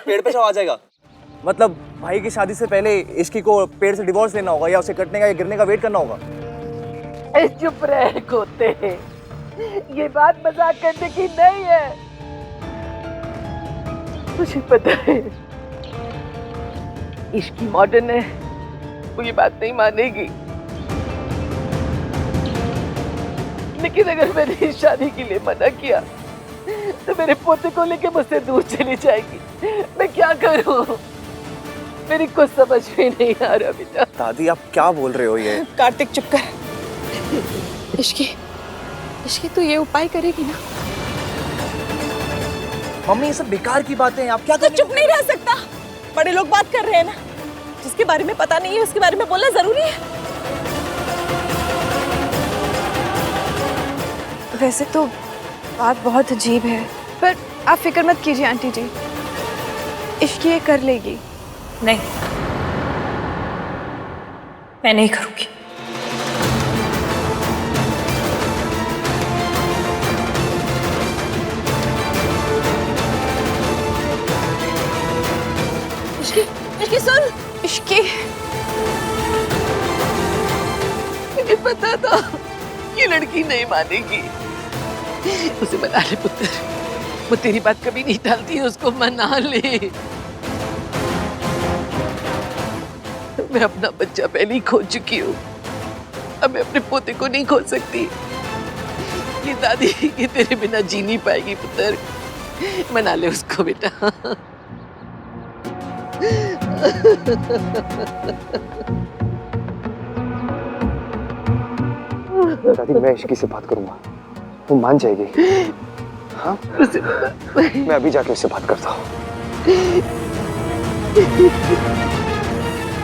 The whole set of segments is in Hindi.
पेड़ पे आ जाएगा। मतलब भाई की शादी से पहले इश्की को पेड़ से डिवोर्स लेना होगा या उसे कटने का या गिरने का वेट करना होगा। चुप रहे खोते, ये बात मजाक करने की नहीं है। मुझे पता है इश्की मॉडर्न है, वो ये बात नहीं मानेगी, लेकिन अगर मैंने इस शादी के लिए मना किया तो मेरे पोते को लेके मुझसे दूर चली जाएगी। मैं क्या करूं? मेरी कुछ समझ में नहीं आ रहा बेटा। दादी आप क्या बोल रहे हो ये? कार्तिक चुप कर। इश्की तू ये उपाय करेगी ना? मम्मी ये सब बेकार की बातें हैं, आप क्या तो चुप नहीं रह सकता। बड़े लोग बात कर रहे हैं ना, जिसके बारे में पता नहीं है उसके बारे में बोलना जरूरी है। वैसे तो बात बहुत अजीब है, पर आप फिक्र मत कीजिए आंटी जी, इश्की ये कर लेगी। नहीं, मैं नहीं करूंगी। इश्की सुन। इश्की मुझे पता था ये लड़की नहीं मानेगी। उसे मना ले पुत्र, वो तेरी बात कभी नहीं टालती है, उसको मना ले। मैं अपना बच्चा पहले ही खो चुकी हूँ, अब मैं अपने पोते को नहीं खो सकती। ये दादी ये तेरे बिना जी नहीं पाएगी पुत्र, मना ले उसको बेटा। दादी मैं इश्की से बात करूंगा, वो मान जाएगी। हाँ मैं अभी जाके उससे बात करता हूँ।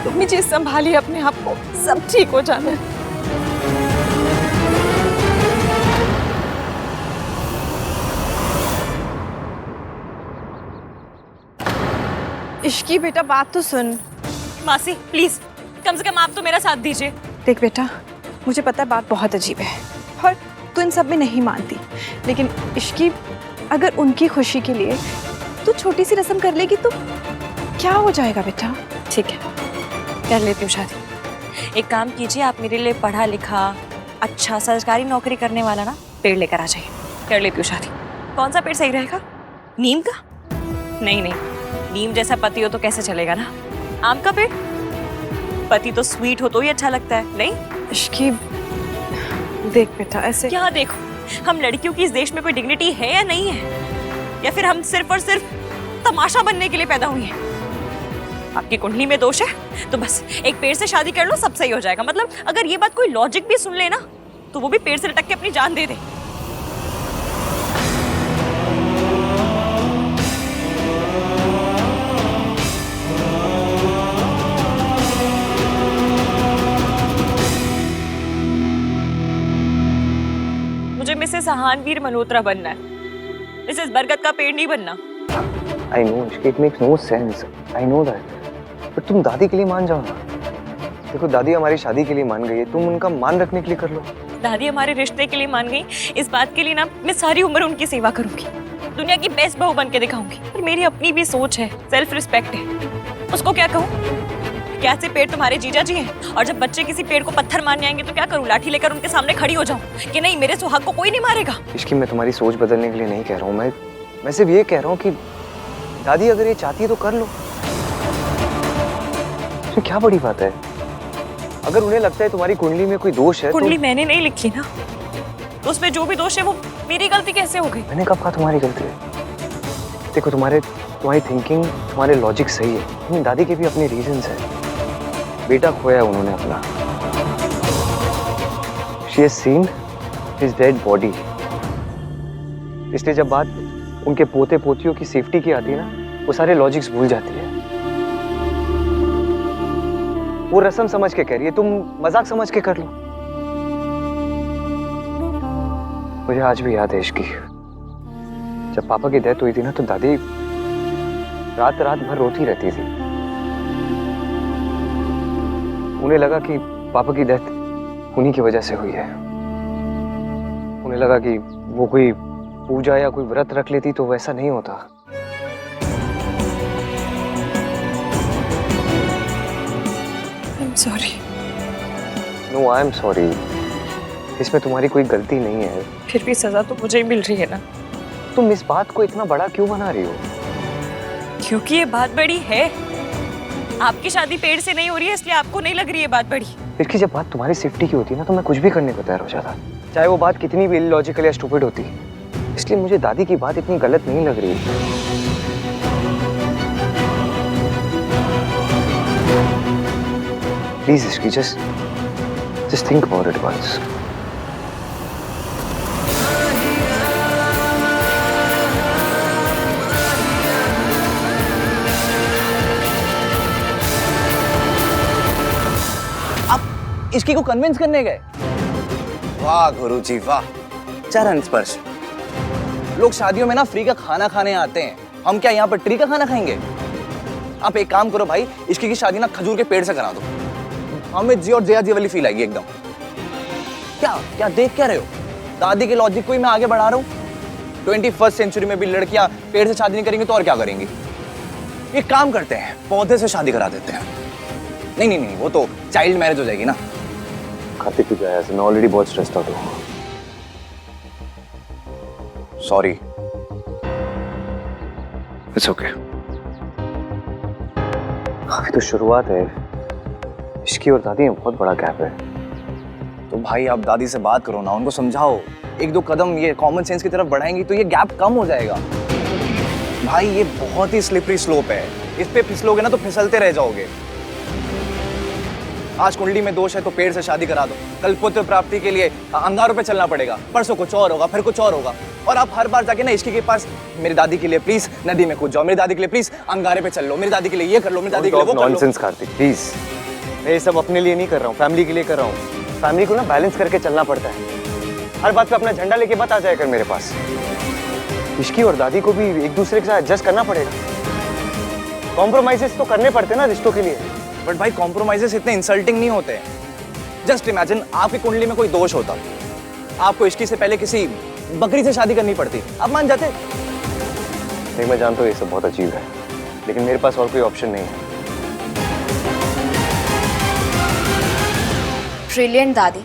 मम्मी जी संभालिए अपने आप को, सब ठीक हो जाना है। इश्की बेटा बात तो सुन। मासी प्लीज, कम से कम आप तो मेरा साथ दीजिए। देख बेटा, मुझे पता है बात बहुत अजीब है और तू इन सब में नहीं मानती, लेकिन इश्की अगर उनकी खुशी के लिए तू छोटी सी रस्म कर लेगी तो क्या हो जाएगा बेटा? ठीक है, कर लेती हूँ शादी। एक काम कीजिए, आप मेरे लिए पढ़ा लिखा अच्छा सरकारी नौकरी करने वाला ना पेड़ लेकर आ जाइए, कर लेती हूँ शादी। कौन सा पेड़ सही रहेगा? नीम का? नहीं नहीं, नीम जैसा पति हो तो कैसे चलेगा ना। आम का पेड़? पति तो स्वीट हो तो ही अच्छा लगता है। नहीं इश्की देख बेटा ऐसे क्या देखो, हम लड़कियों की इस देश में कोई डिग्निटी है या नहीं है, या फिर हम सिर्फ और सिर्फ तमाशा बनने के लिए पैदा हुई हैं? आपकी कुंडली में दोष है तो बस एक पेड़ से शादी कर लो, सब सही हो जाएगा। मतलब अगर ये बात कोई लॉजिक भी सुन ले ना तो वो भी पेड़ से लटक के अपनी जान दे दे। मुझे मिसेस हानवीर मल्होत्रा बनना है, मिसेस बरगद का पेड़ नहीं बनना। I know, it makes no sense. I know that. पर तुम दादी के लिए मान जाओ ना। देखो दादी हमारी शादी के लिए मान गई है, तुम उनका मान रखने के लिए कर लो। दादी हमारे रिश्ते के लिए मान गई, इस बात के लिए ना मैं सारी उम्र उनकी सेवा करूंगी, दुनिया की बेस्ट बहू बन के दिखाऊंगी। पर मेरी अपनी भी सोच है, सेल्फ रिस्पेक्ट है, उसको क्या कहूँ? क्या से पेड़ तुम्हारे जीजा जी हैं और जब बच्चे किसी पेड़ को पत्थर मारने आएंगे तो क्या करूँ? लाठी लेकर उनके सामने खड़ी हो जाऊँ कि नहीं मेरे सुहाग को कोई नहीं मारेगा? इश्की मैं तुम्हारी सोच बदलने के लिए नहीं कह रहा हूँ, मैं सिर्फ ये कह रहा हूँ कि दादी अगर ये चाहती है तो कर लो, इसमें क्या बड़ी बात है? अगर उन्हें लगता है तुम्हारी कुंडली में कोई दोष है कुंडली तो... मैंने नहीं लिखी ना, तो उसमें जो भी दोष है वो मेरी गलती कैसे हो गई? मैंने कब कहा तुम्हारी गलती है? देखो तुम्हारी थिंकिंग, तुम्हारे लॉजिक सही है, लेकिन दादी के भी अपने रीजंस हैं। बेटा खोया है उन्होंने अपना, she has seen his dead body, इसलिए जब बात उनके पोते पोतियों की सेफ्टी की आती है ना, वो सारे लॉजिक्स भूल जाती है। वो रस्म समझ के कह रही है, तुम मजाक समझ के कर लो। मुझे आज भी याद है इश्की, जब पापा की डेथ हुई थी ना तो दादी रात रात भर रोती रहती थी। उन्हें लगा कि पापा की डेथ उन्हीं की वजह से हुई है। उन्हें लगा कि वो कोई पूजा या कोई व्रत रख लेती तो वैसा नहीं होता। Sorry. No I am sorry, इसमें तुम्हारी कोई गलती नहीं है। फिर भी सजा तो मुझे ही मिल रही है ना, तुम इस बात को इतना बड़ा क्यों बना रही हो? क्योंकि ये बात बड़ी है। आपकी शादी पेड़ से नहीं हो रही है, इसलिए आपको नहीं लग रही है बात बड़ी। फिर जब बात तुम्हारी सेफ्टी की होती है ना, तो मैं कुछ भी करने को तैयार हो जाता, चाहे वो बात कितनी भी इलॉजिकल या स्टूपिड होती। इसलिए मुझे दादी की बात इतनी गलत नहीं लग रही। प्लीज इसकी just think about it once. आप इसकी को कन्विंस करने गए? वाह गुरुजी वाह, चरण स्पर्श। लोग शादियों में ना फ्री का खाना खाने आते हैं, हम क्या यहाँ पर ट्री का खाना खाएंगे? आप एक काम करो भाई, इसकी की शादी ना खजूर के पेड़ से करा दो, हमें जी और जया जी वाली फील आएगी एकदम। क्या क्या देख क्या रहे हो? दादी के लॉजिक को ही मैं आगे बढ़ा रहा हूँ। 21st सेंचुरी में भी लड़कियां पेड़ से शादी नहीं करेंगी तो और क्या करेंगी? एक काम करते हैं, पौधे से शादी करा देते हैं। नहीं नहीं नहीं, वो तो चाइल्ड मैरिज हो जाएगी ना। कार्तिक की वजह से मैं ऑलरेडी बहुत स्ट्रेस्ड आउट हूँ। Sorry, it's okay. अभी तो शुरुआत है, इसकी और दादी में बहुत बड़ा गैप है। तो भाई आप दादी से बात करो ना, उनको समझाओ, एक दो कदम ये कॉमन सेंस की तरफ बढ़ाएंगी तो ये गैप कम हो जाएगा। भाई ये बहुत ही स्लिपरी स्लोप है, इस पे फिसलोगे ना तो फिसलते रह जाओगे। आज कुंडली में दोष है तो पेड़ से शादी करा दो, कल पुत्र प्राप्ति के लिए अंगारों पे चलना पड़ेगा, परसों कुछ और होगा, फिर कुछ और होगा। और आप हर बार जाके ना इसकी के पास, मेरी दादी के लिए प्लीज नदी में कूद जाओ, मेरी दादी के लिए प्लीज अंगारे पे चल लो, मेरी दादी के लिए ये कर लो, मेरी दादी के लिए वो कर लो। Nonsense Kartik, please. मैं ये सब अपने लिए नहीं कर रहा हूँ, फैमिली के लिए कर रहा हूँ। फैमिली को ना बैलेंस करके चलना पड़ता है। हर बात पे अपना झंडा लेके मत आ जाया कर मेरे पास। इसकी और दादी को भी एक दूसरे के साथ एडजस्ट करना पड़ेगा। कॉम्प्रोमाइजेस तो करने पड़ते हैं ना रिश्तों के लिए। बट भाई कॉम्प्रोमाइजेस इतने इंसल्टिंग नहीं होते। जस्ट इमेजिन आपकी कुंडली में कोई दोष होता, आपको इश्की से पहले किसी बकरी से शादी करनी पड़ती, आप मान जाते? नहीं, मैं जानता हूँ ये सब बहुत अजीब है, लेकिन मेरे पास और कोई ऑप्शन नहीं है। ब्रिलियंट दादी,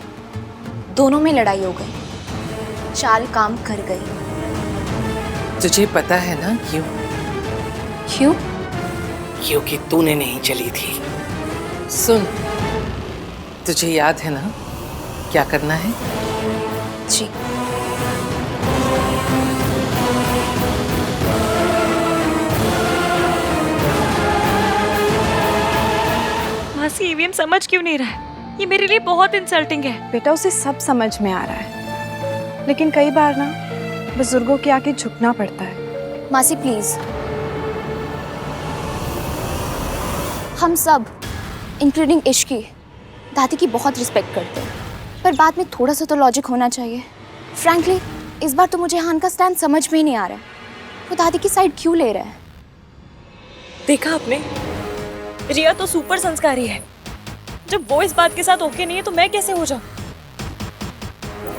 दोनों में लड़ाई हो गई, चाल काम कर गई। तुझे पता है ना क्यों? क्यों? क्योंकि तूने नहीं चली थी। सुन, तुझे याद है ना क्या करना है? जी। मासी, ईवीएम समझ क्यों नहीं रहा है? ये मेरे लिए बहुत इंसल्टिंग है। बेटा उसे सब समझ में आ रहा है, लेकिन कई बार ना बुजुर्गों के आगे झुकना पड़ता है। मासी प्लीज, हम सब इंक्लूडिंग इश्की दादी की बहुत रिस्पेक्ट करते हैं, पर बाद में थोड़ा सा तो लॉजिक होना चाहिए। फ्रैंकली इस बार तो मुझे हान का स्टैंड समझ में ही नहीं आ रहा है। वो दादी की साइड क्यों ले रहा है? देखा आपने, रिया तो सुपर संस्कारी है। जब वो इस बात के साथ ओके नहीं है तो मैं कैसे हो जाऊं?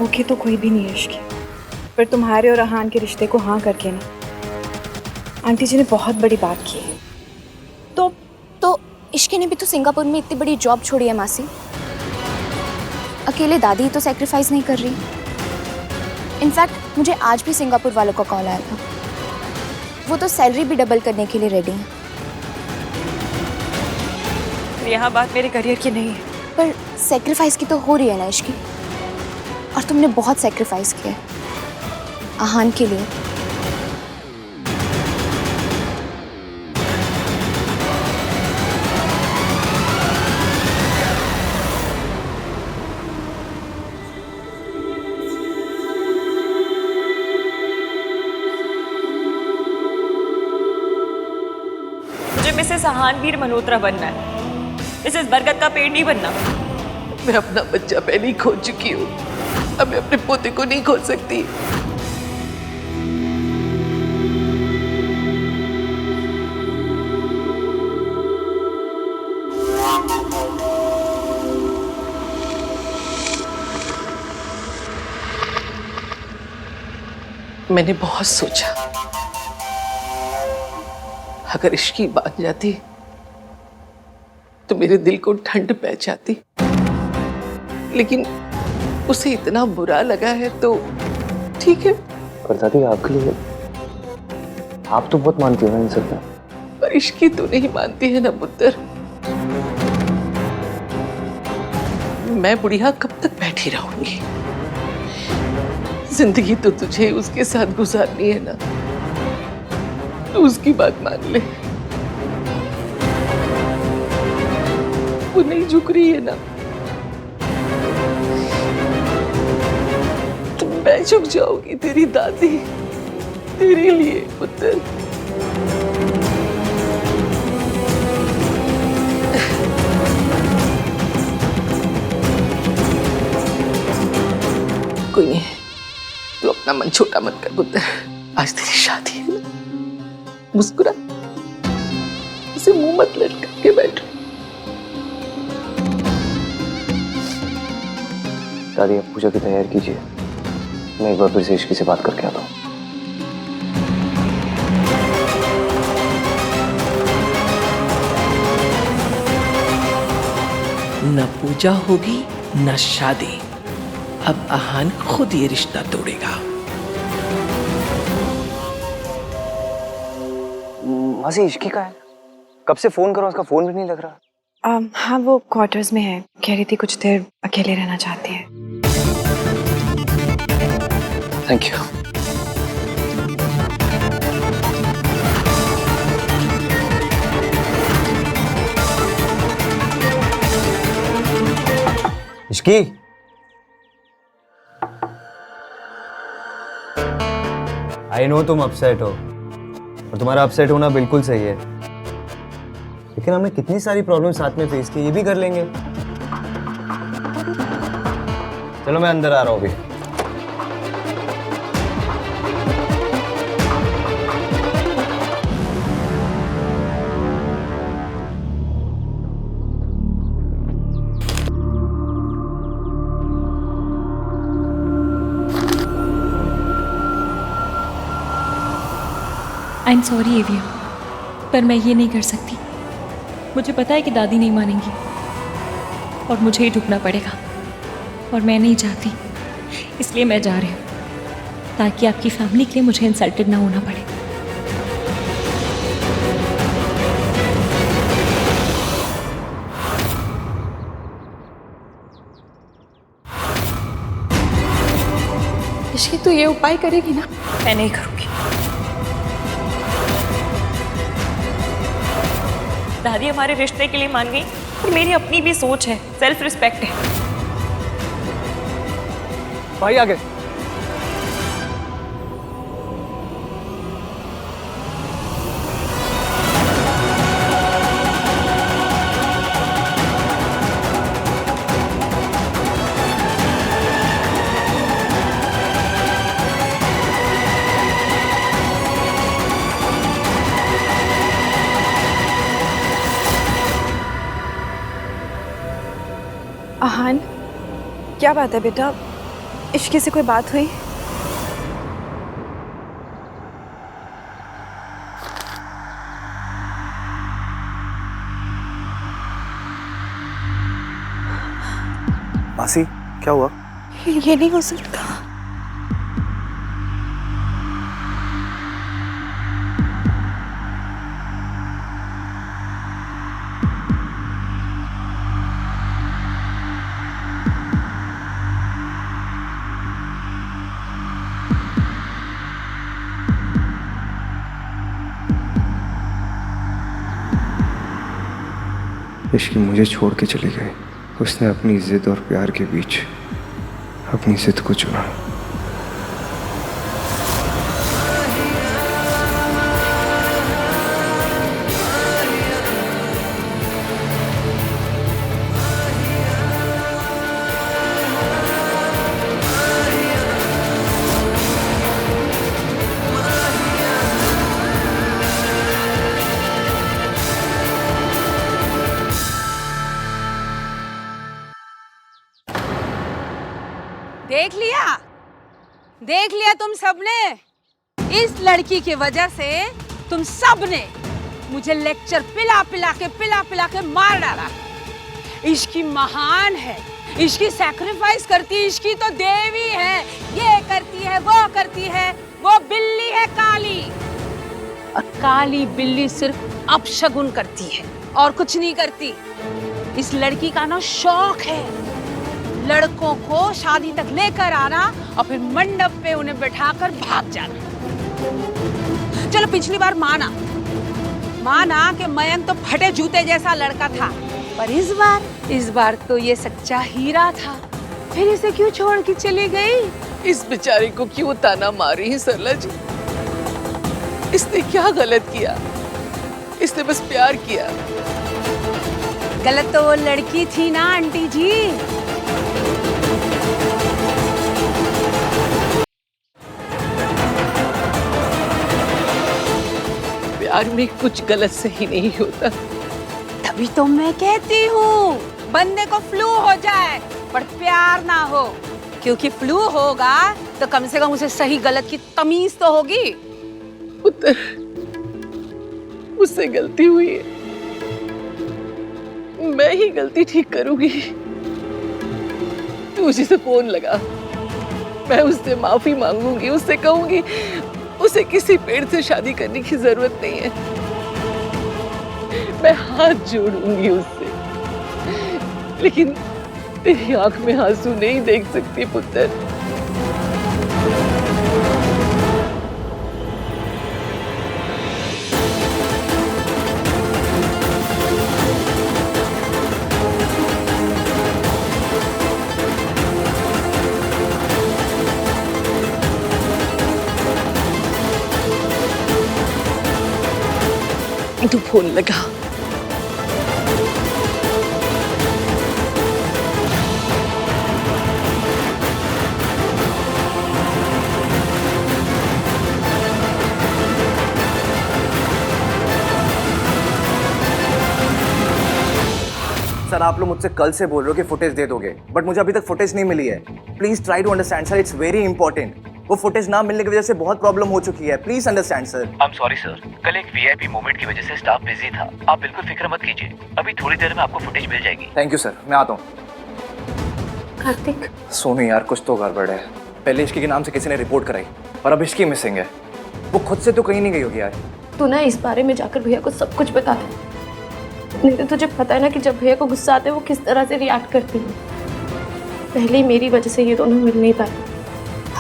ओके तो कोई भी नहीं है इश्की, पर तुम्हारे और अहान के रिश्ते को हाँ करके ना आंटी जी ने बहुत बड़ी बात की है। तो इश्की ने भी तो सिंगापुर में इतनी बड़ी जॉब छोड़ी है मासी, अकेले दादी ही तो सेक्रीफाइस नहीं कर रही। इनफैक्ट मुझे आज भी सिंगापुर वालों का कॉल आया था, वो तो सैलरी भी डबल करने के लिए रेडी हैं। यहाँ बात मेरे करियर की नहीं है। पर सेक्रीफाइस की तो हो रही है ना इश्की, और तुमने बहुत सेक्रीफाइस किया है आहान के लिए। मुझे मिसेस आहानवीर मल्होत्रा बनना है, मिसेस बरगद का पेड़ नहीं बनना। मैं अपना बच्चा पहले ही खो चुकी हूँ, अब मैं अपने पोते को नहीं खो सकती। मैंने बहुत सोचा, अगर इश्की बात जाती तो मेरे दिल को ठंड पै जाती, लेकिन उसे इतना बुरा लगा है तो ठीक है। पर दादी आपके लिए आप तो बहुत मानती हो ना इन सब में। पर इश्की तो नहीं मानती है ना पुत्र। मैं बुढ़िया कब तक बैठी रहूंगी? जिंदगी तो तुझे उसके साथ गुजारनी है ना, तो उसकी बात मान ले। वो नहीं झुक रही है ना, तो मैं झुक जाऊंगी तेरी दादी, तेरे लिए पुत्र। कोई नहीं, तू अपना मन छोटा मत कर पुत्र। आज तेरी शादी है ना, मुस्कुरा, उसे मुंह मत लटका के बैठो। दादी आप पूजा की तैयारी कीजिए, मैं एक बार फिर से इश्की से बात करके आता हूँ। न पूजा होगी न शादी, अब आहान खुद ये रिश्ता तोड़ेगा। मासी इश्की का है, कब से फोन करो उसका फोन भी नहीं लग रहा। हाँ वो क्वार्टर्स में है, कह रही थी कुछ देर अकेले रहना चाहती है। Thank you. Ishki, I know तुम अपसेट हो और तुम्हारा अपसेट होना बिल्कुल सही है, लेकिन हमने कितनी सारी प्रॉब्लम साथ में फेस की, ये भी कर लेंगे। चलो मैं अंदर आ रहा हूँ अभी। आई एम सॉरी एविया, पर मैं ये नहीं कर सकती। मुझे पता है कि दादी नहीं मानेंगी और मुझे ही ढुकना पड़ेगा, और मैं नहीं चाहती, इसलिए मैं जा रही हूँ ताकि आपकी फैमिली के लिए मुझे इंसल्टेड ना होना पड़े। इश्की, तू ये उपाय करेगी ना? मैं नहीं करूँगी। दादी हमारे रिश्ते के लिए मान गई, पर मेरी अपनी भी सोच है, सेल्फ रिस्पेक्ट है। भाई आगे। आहान, क्या बात है बेटा? इश्की से कोई बात हुई? मासी क्या हुआ? ये नहीं हो सकता। इश्की मुझे छोड़ के चली गई। उसने अपनी जिद और प्यार के बीच अपनी जिद को चुना। देख लिया तुम सबने, इस लड़की की वजह से तुम सबने मुझे लेक्चर पिला पिला के मार डाला। इश्की महान है, इश्की सैक्रिफाइस करती है, इश्की तो देवी है, ये करती है, वो बिल्ली है काली। और काली बिल्ली सिर्फ अपशगुन करती है और कुछ नहीं करती। इस लड़की का ना शौक है लड़कों को शादी तक लेकर आना और फिर मंडप पे उन्हें बैठाकर भाग जाना। चलो पिछली बार माना कि मयंक तो फटे जूते जैसा लड़का था, पर इस बार तो ये सच्चा हीरा था। फिर इसे क्यों छोड़ के चली गई? इस बेचारे को क्यों ताना मार रही है सरला जी? इसने क्या गलत किया? इसने बस प्यार किया। गलत तो वो लड़की थी ना आंटी जी। प्यार में कुछ गलत सही नहीं होता। तभी तो मैं कहती हूँ बंदे को फ्लू हो जाए पर प्यार ना हो, क्योंकि फ्लू होगा तो कम से कम उसे सही गलत की तमीज तो होगी। पुत्र, मुझसे गलती हुई है, मैं ही गलती ठीक करूंगी। तू उसी से फोन लगा, मैं उससे माफी मांगूंगी, उससे कहूंगी उसे किसी पेड़ से शादी करने की जरूरत नहीं है। मैं हाथ जोड़ूंगी उससे, लेकिन तेरी आंख में आंसू नहीं देख सकती पुत्र। तू फोन लगा। सर आप लोग मुझसे कल से बोल रहे हो कि फुटेज दे दोगे, बट मुझे अभी तक फुटेज नहीं मिली है। Please try to understand sir, it's very important. वो फुटेज ना मिलने की वजह से बहुत प्रॉब्लम हो चुकी है, please understand sir. I am sorry sir, कल एक वीआईपी मोमेंट की वजह से स्टाफ बिजी था। आप बिल्कुल फिक्र मत कीजिए, अभी थोड़ी देर में आपको फुटेज मिल जाएगी। थैंक यू सर, मैं आता हूँ। कार्तिक, सोनू यार कुछ तो गड़बड़ है। पहले इश्की के नाम से किसी ने रिपोर्ट कराई और अब इश्की मिसिंग है। वो खुद से तो कहीं नहीं गई होगी यार। तू ना इस बारे में जाकर भैया को सब कुछ बता दे, नहीं तो तुझे पता है ना कि जब भैया को गुस्सा आते हैं वो किस तरह से रिएक्ट करती है। पहले ही मेरी वजह से ये दोनों मिल नहीं पाए,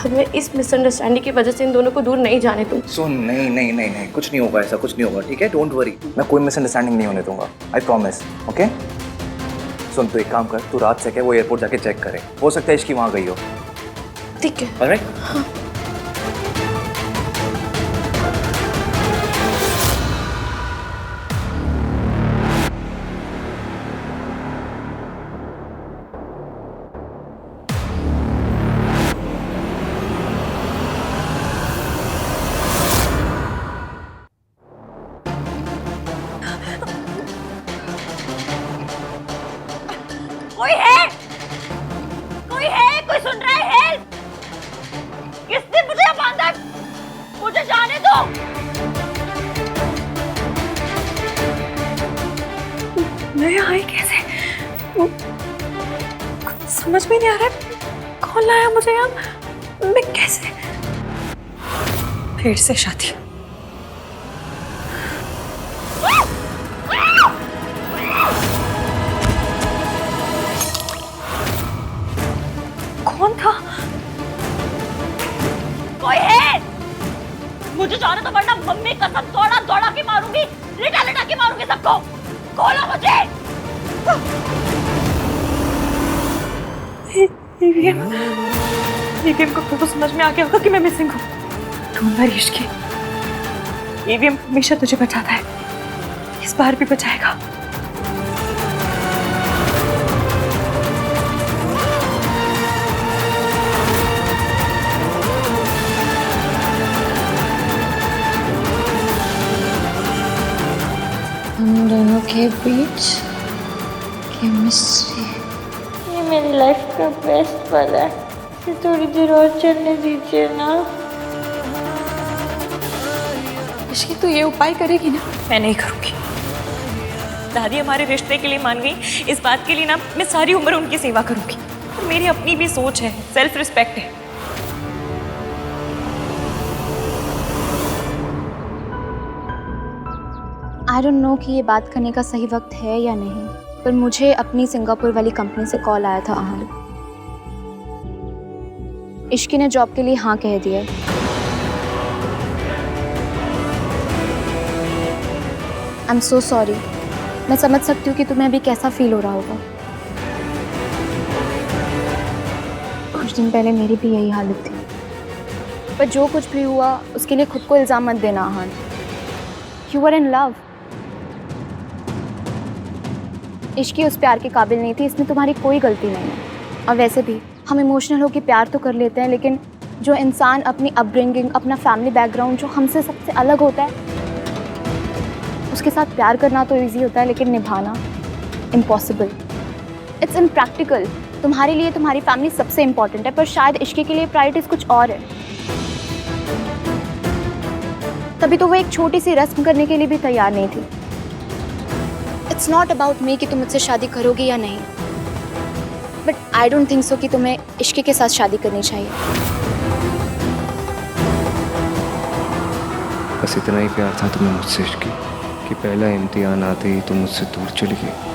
अब मैं इस मिसअंडरस्टैंडिंग की वजह से इन दोनों को दूर नहीं जाने दूँ। सुन, नहीं, कुछ नहीं होगा, ऐसा कुछ नहीं होगा, ठीक है? डोंट वरी, मैं कोई मिसअंडरस्टैंडिंग नहीं होने दूंगा, आई प्रॉमिस, ओके? सुन तू एक काम कर, तू रात से क्या वो एयरपोर्ट जाके चेक करे, हो सकता है इसकी वहाँ गई हो। ठीक है। ऑलराइट? हाँ। कोई सुन रहा है? हेल्प! किसने मुझे बांधा? मुझे जाने दो। मैं आई कैसे? कुछ समझ में नहीं आ रहा है। कौन लाया मुझे यहाँ? मैं कैसे? फिर से शादी। कौन था? कोई है? मुझे जाने तो, वरना मम्मी कसम दौड़ा के मारूंगी, लिटा के मारूंगी सबको। खोलो मुझे। ईवीएम को तो समझ में आ गया होगा कि मैं मिसिंग हूँ। डोंट वरी इश्की, ईवीएम हमेशा तुझे बचाता है, इस बार भी बचाएगा। हम दोनों के बीच केमिस्ट्री, ये मेरी लाइफ का बेस्ट पल है। थोड़ी देर और चलने दीजिए ना। इश्की तो ये उपाय करेगी ना? मैं नहीं करूँगी। दादी हमारे रिश्ते के लिए मान गई, इस बात के लिए ना मैं सारी उम्र उनकी सेवा करूँगी। और मेरी अपनी भी सोच है, सेल्फ रिस्पेक्ट है। आई डोंट नो कि ये बात करने का सही वक्त है या नहीं, पर मुझे अपनी सिंगापुर वाली कंपनी से कॉल आया था आहन। इश्की ने जॉब के लिए हाँ कह दिया। I am so sorry. मैं समझ सकती हूँ कि तुम्हें अभी कैसा फील हो रहा होगा। कुछ दिन पहले मेरी भी यही हालत थी, पर जो कुछ भी हुआ उसके लिए खुद को इल्ज़ाम मत देना Aahan. You are in love. इश्की उस प्यार के काबिल नहीं थी, इसमें तुम्हारी कोई गलती नहीं है। और वैसे भी हम इमोशनल होकर प्यार तो कर लेते हैं, लेकिन जो इंसान अपनी अपब्रिंगिंग, अपना फैमिली बैकग्राउंड जो हमसे सबसे अलग होता है, उसके साथ प्यार करना तो इजी होता है, लेकिन निभाना इम्पॉसिबल। It's impractical. तुम्हारे लिए तुम्हारी फैमिली सबसे इम्पॉर्टेंट है, पर शायद इश्की के लिए प्रायोरिटीज कुछ और है। तभी तो वो एक छोटी सी रस्म करने के लिए भी तैयार नहीं थी। इट्स नॉट अबाउट मी कि तुम मुझसे शादी करोगे या नहीं, but I don't think so कि तुम्हें इश्की के साथ शादी करनी चाहिए। बस इतना ही प्यार था तुम्हें मुझसे इश्की कि पहला इम्तिहान आते ही तुम मुझसे दूर चली गई।